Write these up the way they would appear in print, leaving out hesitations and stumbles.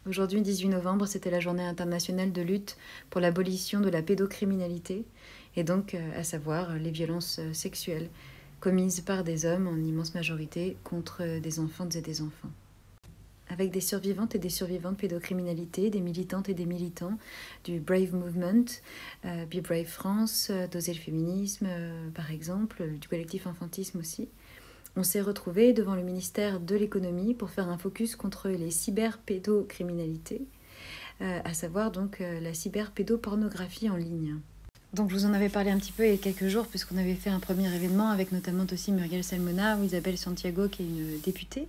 Aujourd'hui, 18 novembre, c'était la journée internationale de lutte pour l'abolition de la pédocriminalité, et donc à savoir les violences sexuelles commises par des hommes en immense majorité contre des enfantes et des enfants. Avec des survivantes et des survivants de pédocriminalité, des militantes et des militants du Brave Movement, Be Brave France, d'Oser le féminisme par exemple, du collectif Infantisme aussi. On s'est retrouvés devant le ministère de l'économie pour faire un focus contre les cyberpédocriminalités, à savoir donc la cyberpédopornographie en ligne. Donc je vous en avais parlé un petit peu il y a quelques jours, puisqu'on avait fait un premier événement avec notamment aussi Muriel Salmona ou Isabelle Santiago, qui est une députée.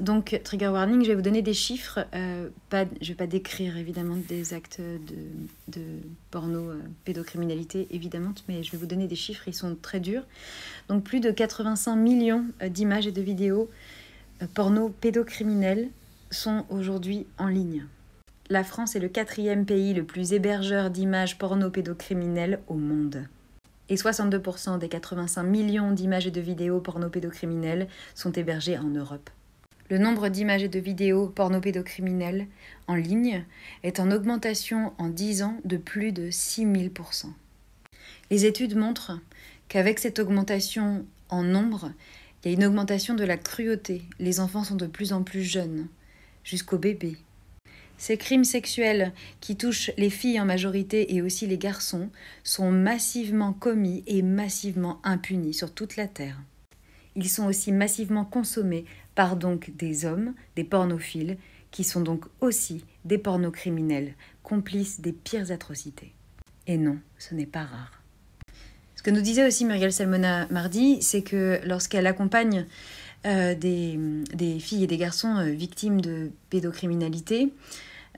Donc, trigger warning, je vais vous donner des chiffres. Je ne vais pas décrire évidemment des actes de porno, pédocriminalité évidemment, mais je vais vous donner des chiffres, ils sont très durs. Donc, plus de 85 millions d'images et de vidéos porno pédocriminelles sont aujourd'hui en ligne. La France est le 4e pays le plus hébergeur d'images porno pédocriminelles au monde. Et 62% des 85 millions d'images et de vidéos porno-pédocriminelles sont hébergées en Europe. Le nombre d'images et de vidéos porno-pédocriminelles en ligne est en augmentation en 10 ans de plus de 6000%. Les études montrent qu'avec cette augmentation en nombre, il y a une augmentation de la cruauté. Les enfants sont de plus en plus jeunes, jusqu'aux bébés. Ces crimes sexuels qui touchent les filles en majorité et aussi les garçons sont massivement commis et massivement impunis sur toute la Terre. Ils sont aussi massivement consommés par donc des hommes, des pornophiles, qui sont donc aussi des pornocriminels, complices des pires atrocités. Et non, ce n'est pas rare. Ce que nous disait aussi Muriel Salmona mardi, c'est que lorsqu'elle accompagne des filles et des garçons victimes de pédocriminalité,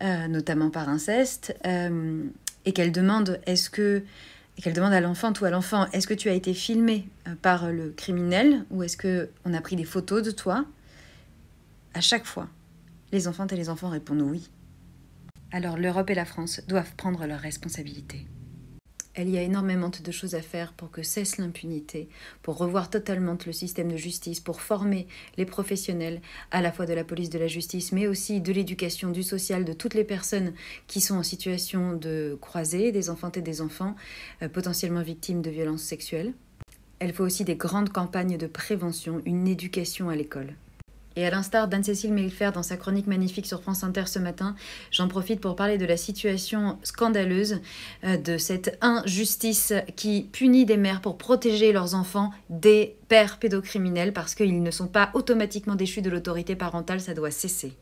notamment par inceste, et qu'elle demande à l'enfante ou à l'enfant, est-ce que tu as été filmé par le criminel ou est-ce qu'on a pris des photos de toi? À chaque fois, les enfantes et les enfants répondent oui. Alors l'Europe et la France doivent prendre leurs responsabilités. Il y a énormément de choses à faire pour que cesse l'impunité, pour revoir totalement le système de justice, pour former les professionnels, à la fois de la police, de la justice, mais aussi de l'éducation, du social, de toutes les personnes qui sont en situation de croiser, des enfantes et des enfants potentiellement victimes de violences sexuelles. Il faut aussi des grandes campagnes de prévention, une éducation à l'école. Et à l'instar d'Anne-Cécile Mailfer dans sa chronique magnifique sur France Inter ce matin, j'en profite pour parler de la situation scandaleuse de cette injustice qui punit des mères pour protéger leurs enfants des pères pédocriminels parce qu'ils ne sont pas automatiquement déchus de l'autorité parentale, ça doit cesser.